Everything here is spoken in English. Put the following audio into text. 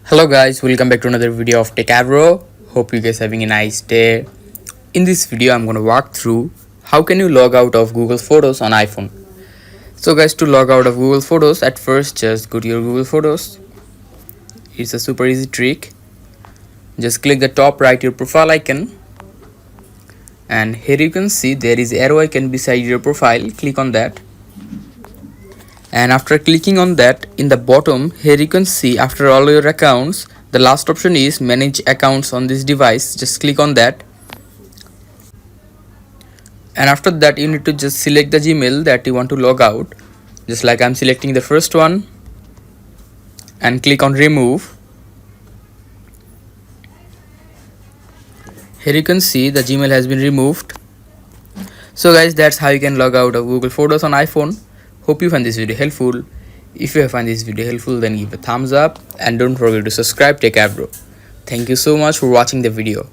Hello guys, welcome back to another video of Techavro. Hope you guys having a nice day. In this video I'm going to walk through how can you log out of Google Photos on iPhone. So guys, to log out of Google Photos, at first just go to your Google Photos. It's a super easy trick. Just click the top right your profile icon, and here you can see there is arrow icon beside your profile. Click on that, and after clicking on that, in the bottom here you can see after all your accounts, the last option is manage accounts on this device. Just click on that, and after that you need to just select the Gmail that you want to log out. Just like I'm selecting the first one, and click on remove. Here you can see the Gmail has been removed. So guys, that's how you can log out of Google Photos on iPhone. Hope you find this video helpful. If you have found this video helpful, then give a thumbs up and don't forget to subscribe to Techavro. Thank you so much for watching the video.